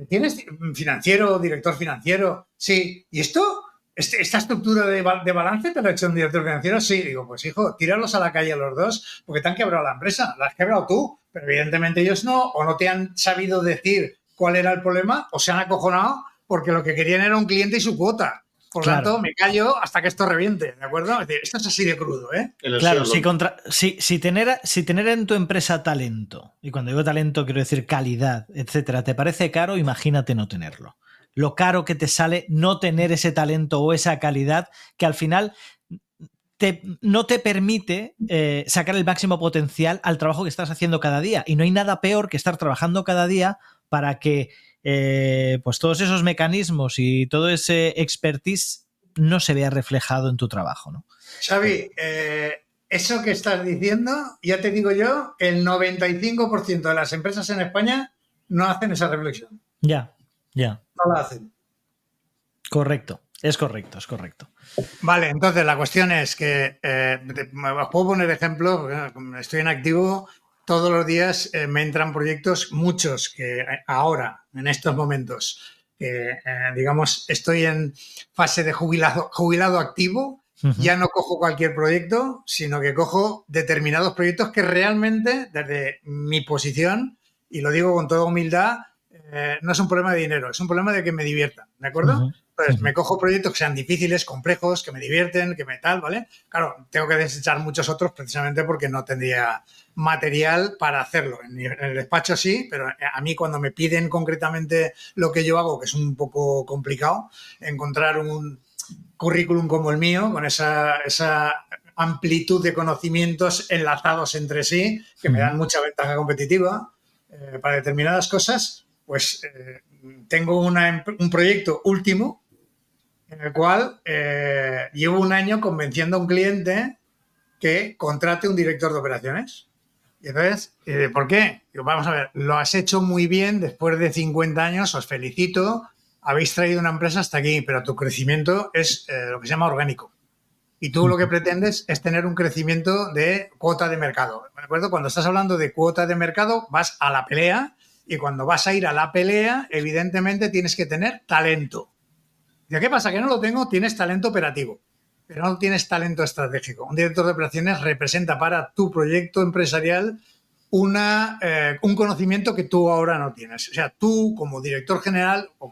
¿Tienes financiero, director financiero? Sí. ¿Y esto? ¿Esta estructura de balance te lo ha hecho un director financiero? Sí. Digo, pues hijo, tíralos a la calle a los dos porque te han quebrado la empresa. La has quebrado tú, pero evidentemente ellos no, o no te han sabido decir cuál era el problema, o se han acojonado porque lo que querían era un cliente y su cuota. Por lo tanto, me callo hasta que esto reviente, ¿de acuerdo? Es decir, esto es así de crudo, ¿eh? Claro, si tener en tu empresa talento, y cuando digo talento quiero decir calidad, etcétera, te parece caro, imagínate no tenerlo. Lo caro que te sale no tener ese talento o esa calidad que al final no te permite sacar el máximo potencial al trabajo que estás haciendo cada día. Y no hay nada peor que estar trabajando cada día para que pues todos esos mecanismos y todo ese expertise no se vea reflejado en tu trabajo, ¿no? Xavi, eso que estás diciendo, ya te digo yo, el 95% de las empresas en España no hacen esa reflexión. Ya. No la hacen. Correcto, es correcto. Vale, entonces la cuestión es que os puedo poner ejemplos, porque estoy en activo. Todos los días me entran proyectos, muchos que ahora, en estos momentos, que digamos, estoy en fase de jubilado activo. Ya no cojo cualquier proyecto, sino que cojo determinados proyectos que realmente, desde mi posición, y lo digo con toda humildad, no es un problema de dinero, es un problema de que me diviertan, ¿de acuerdo? Entonces, me cojo proyectos que sean difíciles, complejos, que me divierten, que me tal, ¿vale? Claro, tengo que desechar muchos otros precisamente porque no tendría material para hacerlo. En el despacho sí, pero a mí cuando me piden concretamente lo que yo hago, que es un poco complicado, encontrar un currículum como el mío, con esa amplitud de conocimientos enlazados entre sí, que me dan mucha ventaja competitiva para determinadas cosas, pues tengo un proyecto último en el cual llevo un año convenciendo a un cliente que contrate un director de operaciones. Y entonces, ¿por qué? Digo, vamos a ver, lo has hecho muy bien después de 50 años, os felicito, habéis traído una empresa hasta aquí, pero tu crecimiento es lo que se llama orgánico. Y tú lo que pretendes es tener un crecimiento de cuota de mercado. ¿De acuerdo? Cuando estás hablando de cuota de mercado, vas a la pelea y cuando vas a ir a la pelea, evidentemente tienes que tener talento. Dice, ¿qué pasa? Que no lo tengo, tienes talento operativo, pero no tienes talento estratégico. Un director de operaciones representa para tu proyecto empresarial un conocimiento que tú ahora no tienes. O sea, tú como director general o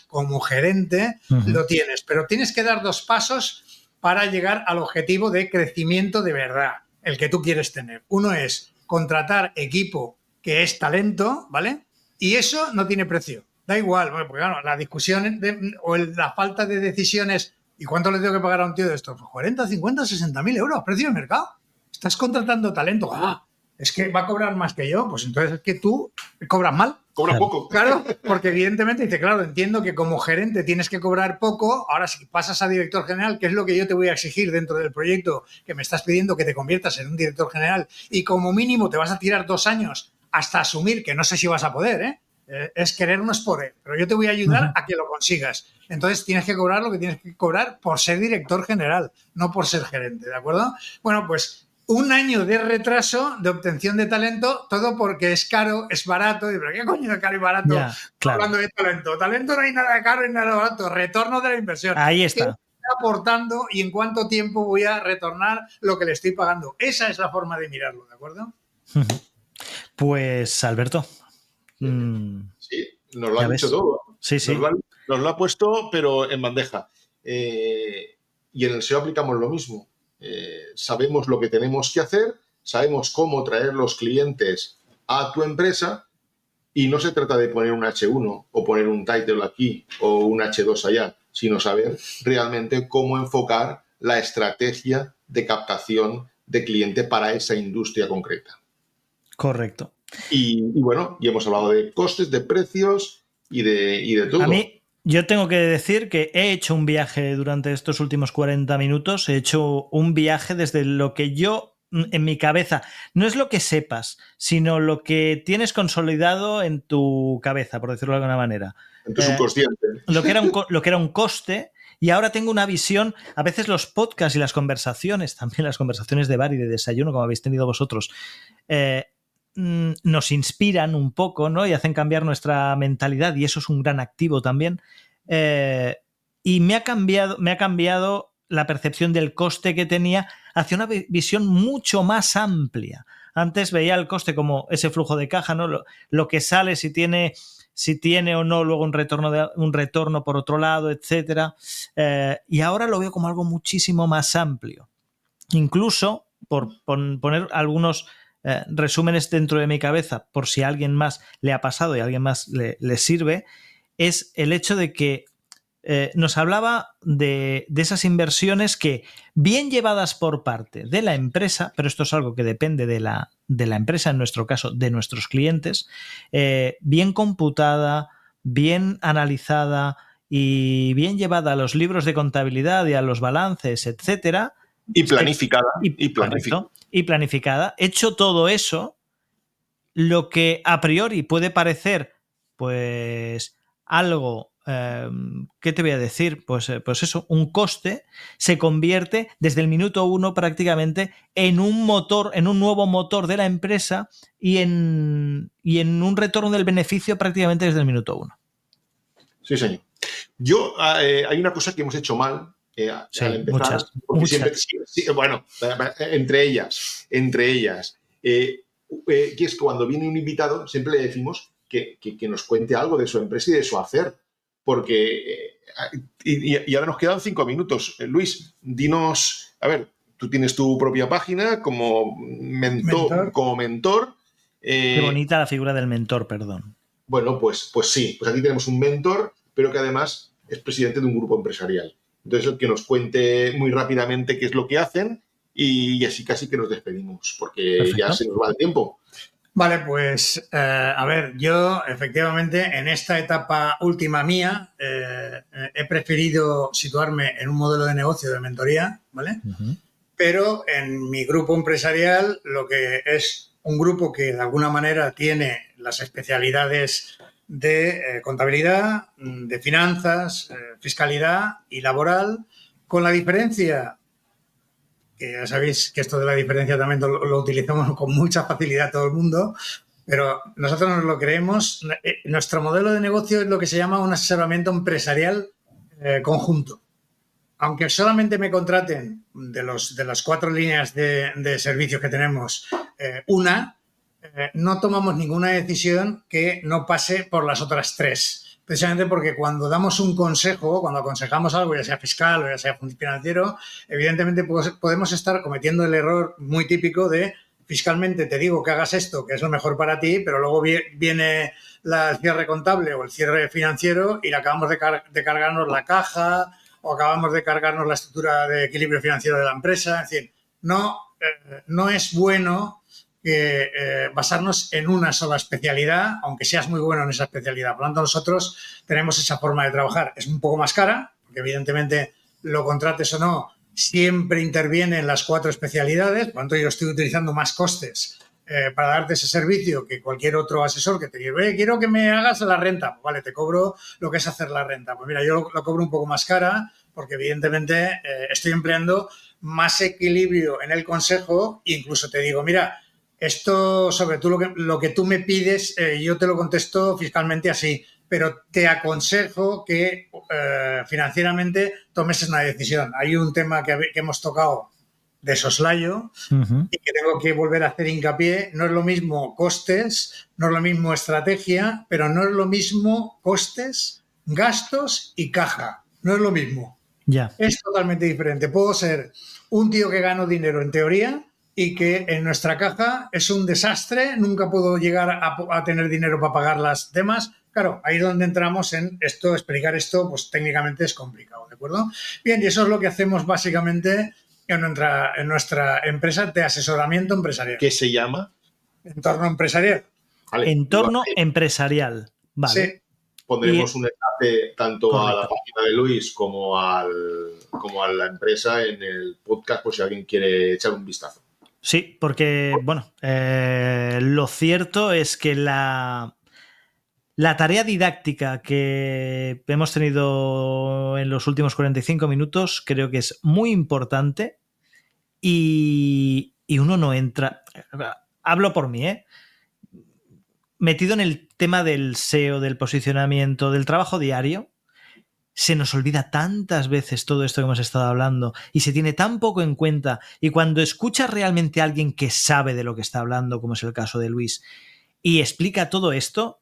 como gerente lo tienes, pero tienes que dar 2 pasos para llegar al objetivo de crecimiento de verdad, el que tú quieres tener. Uno es contratar equipo que es talento, ¿vale? Y eso no tiene precio. Da igual, porque claro, la discusión o la falta de decisiones, ¿y cuánto le tengo que pagar a un tío de esto? Pues 40, 50, 60.000 euros, precio de mercado. Estás contratando talento. Es que va a cobrar más que yo, pues entonces es que tú cobras mal. Cobra poco. Claro, porque evidentemente dice, claro, entiendo que como gerente tienes que cobrar poco, ahora si pasas a director general, ¿qué es lo que yo te voy a exigir dentro del proyecto que me estás pidiendo que te conviertas en un director general? Y como mínimo te vas a tirar 2 años hasta asumir, que no sé si vas a poder, es querer no es poder, pero yo te voy a ayudar a que lo consigas. Entonces tienes que cobrar lo que tienes que cobrar por ser director general, no por ser gerente, ¿de acuerdo? Bueno, pues 1 año de retraso de obtención de talento, todo porque es caro, es barato. ¿Pero qué coño de caro y barato? Ya, claro. Hablando de talento. Talento no hay nada de caro y nada de barato. Retorno de la inversión. Ahí ¿Qué está. estoy aportando y en cuánto tiempo voy a retornar lo que le estoy pagando? Esa es la forma de mirarlo, ¿de acuerdo? Pues, Alberto. Sí, nos lo ha dicho todo. Sí, sí. Nos lo ha puesto, pero en bandeja. Y en el SEO aplicamos lo mismo. Sabemos lo que tenemos que hacer, sabemos cómo traer los clientes a tu empresa y no se trata de poner un H1 o poner un title aquí o un H2 allá, sino saber realmente cómo enfocar la estrategia de captación de cliente para esa industria concreta. Correcto. Y bueno, y hemos hablado de costes, de precios y de todo. A mí, yo tengo que decir que he hecho un viaje durante estos últimos 40 minutos, he hecho un viaje desde lo que yo, en mi cabeza, no es lo que sepas, sino lo que tienes consolidado en tu cabeza, por decirlo de alguna manera. En tu subconsciente. Lo que era un coste. Y ahora tengo una visión, a veces los podcasts y las conversaciones, también las conversaciones de bar y de desayuno, como habéis tenido vosotros, nos inspiran un poco, ¿no? Y hacen cambiar nuestra mentalidad, y eso es un gran activo también. Y me ha cambiado la percepción del coste que tenía hacia una visión mucho más amplia. Antes veía el coste como ese flujo de caja, ¿no? Lo que sale, si tiene o no luego un retorno por otro lado, etcétera. Y ahora lo veo como algo muchísimo más amplio. Incluso, por poner algunos resúmenes dentro de mi cabeza, por si a alguien más le ha pasado y a alguien más le sirve, es el hecho de que nos hablaba de esas inversiones que, bien llevadas por parte de la empresa, pero esto es algo que depende de la empresa, en nuestro caso, de nuestros clientes, bien computada, bien analizada y bien llevada a los libros de contabilidad y a los balances, etcétera. Y planificada. Correcto, y planificada. Hecho todo eso, lo que a priori puede parecer, pues, algo... ¿qué te voy a decir? Pues eso, un coste se convierte desde el minuto 1 prácticamente en un nuevo motor de la empresa y en un retorno del beneficio prácticamente desde el minuto 1. Sí, señor. Hay una cosa que hemos hecho mal Sí, al empezar. muchas. Bueno, entre ellas, que es que cuando viene un invitado siempre le decimos que nos cuente algo de su empresa y de su hacer. Porque, y ahora nos quedan 5 minutos. Luis, dinos, a ver, tú tienes tu propia página como mentor. Qué bonita la figura del mentor, perdón. Bueno, pues sí, pues aquí tenemos un mentor, pero que además es presidente de un grupo empresarial. Entonces, el que nos cuente muy rápidamente qué es lo que hacen y así casi que nos despedimos, porque Perfecto. ya se nos va el tiempo. Vale, pues a ver, yo efectivamente en esta etapa última mía he preferido situarme en un modelo de negocio de mentoría, ¿vale? Uh-huh. Pero en mi grupo empresarial, lo que es un grupo que de alguna manera tiene las especialidades de contabilidad, de finanzas, fiscalidad y laboral, con la diferencia, que ya sabéis que esto de la diferencia también lo utilizamos con mucha facilidad todo el mundo, pero nosotros nos lo creemos. Nuestro modelo de negocio es lo que se llama un asesoramiento empresarial conjunto. Aunque solamente me contraten de las 4 líneas de servicios que tenemos, no tomamos ninguna decisión que no pase por las otras 3. Precisamente porque cuando damos un consejo, cuando aconsejamos algo, ya sea fiscal o ya sea financiero, evidentemente podemos estar cometiendo el error muy típico de fiscalmente te digo que hagas esto, que es lo mejor para ti, pero luego viene el cierre contable o el cierre financiero y le acabamos de cargarnos la caja o acabamos de cargarnos la estructura de equilibrio financiero de la empresa. Es decir, no es bueno basarnos en una sola especialidad, aunque seas muy bueno en esa especialidad. Por lo tanto, nosotros tenemos esa forma de trabajar. Es un poco más cara, porque evidentemente lo contrates o no, siempre intervienen las 4 especialidades. Por lo tanto, yo estoy utilizando más costes para darte ese servicio que cualquier otro asesor que te diga, quiero que me hagas la renta. Pues vale, te cobro lo que es hacer la renta. Pues mira, yo lo cobro un poco más cara porque evidentemente estoy empleando más equilibrio en el consejo. Incluso te digo, mira, esto sobre tú lo que tú me pides, yo te lo contesto fiscalmente así, pero te aconsejo que financieramente tomes una decisión. Hay un tema que hemos tocado de soslayo y que tengo que volver a hacer hincapié. No es lo mismo costes, no es lo mismo estrategia, pero no es lo mismo costes, gastos y caja. No es lo mismo. Ya. Es totalmente diferente. Puedo ser un tío que gano dinero en teoría y que en nuestra caja es un desastre, nunca puedo llegar a tener dinero para pagar las demás. Claro, ahí es donde entramos en esto, explicar esto, pues técnicamente es complicado, ¿de acuerdo? Bien, y eso es lo que hacemos básicamente en nuestra empresa de asesoramiento empresarial. ¿Qué se llama? Entorno empresarial. Vale, Entorno empresarial. Vale. Sí. Pondremos un enlace tanto Correcto. a la página de Luis como a la empresa en el podcast, por si alguien quiere echar un vistazo. Sí, porque, bueno, lo cierto es que la tarea didáctica que hemos tenido en los últimos 45 minutos creo que es muy importante y uno no entra... Hablo por mí, metido en el tema del SEO, del posicionamiento, del trabajo diario, se nos olvida tantas veces todo esto que hemos estado hablando y se tiene tan poco en cuenta, y cuando escuchas realmente a alguien que sabe de lo que está hablando, como es el caso de Luis, y explica todo esto,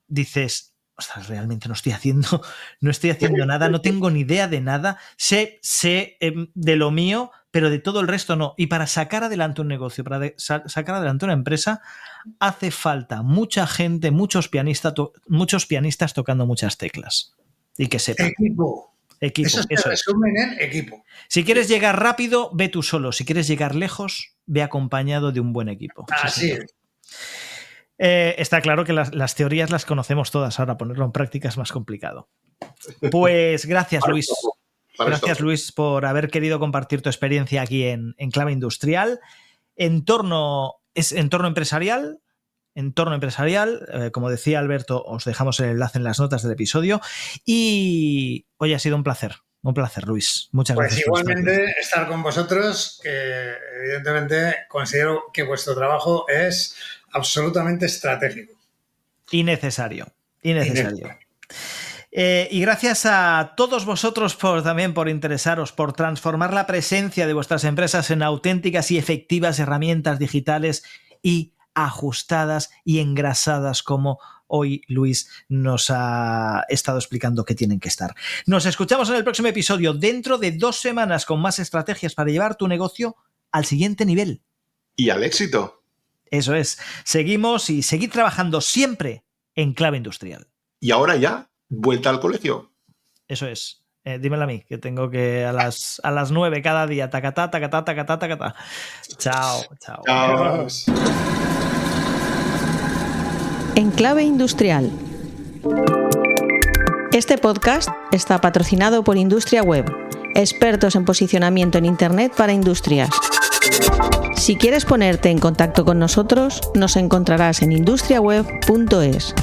dices, ostras, realmente no estoy haciendo nada, no tengo ni idea de nada, sé de lo mío, pero de todo el resto no. Y para sacar adelante un negocio, para sacar adelante una empresa, hace falta mucha gente, muchos pianistas tocando muchas teclas. Y que sepa. Equipo. Eso se resume en equipo. Si quieres llegar rápido, ve tú solo. Si quieres llegar lejos, ve acompañado de un buen equipo. Así es. Está claro que las teorías las conocemos todas. Ahora ponerlo en práctica es más complicado. Pues gracias, Luis. Gracias, Luis, por haber querido compartir tu experiencia aquí en Clave Industrial. Entorno empresarial. Como decía Alberto, os dejamos el enlace en las notas del episodio. Y hoy ha sido un placer, Luis. Muchas gracias. Pues igualmente estar con vosotros, que evidentemente considero que vuestro trabajo es absolutamente estratégico. Y necesario. Y gracias a todos vosotros también por interesaros, por transformar la presencia de vuestras empresas en auténticas y efectivas herramientas digitales y ajustadas y engrasadas, como hoy Luis nos ha estado explicando que tienen que estar. Nos escuchamos en el próximo episodio dentro de 2 semanas con más estrategias para llevar tu negocio al siguiente nivel. Y al éxito. Eso es. Seguimos y seguid trabajando siempre en clave industrial. Y ahora ya, vuelta al colegio. Eso es. Dímelo a mí, que tengo que a las 9 cada día. Tacatá, tacatá, tacatá, tacatá. Chao, chao. Chao. En clave industrial. Este podcast está patrocinado por Industria Web, expertos en posicionamiento en Internet para industrias. Si quieres ponerte en contacto con nosotros, nos encontrarás en industriaweb.es.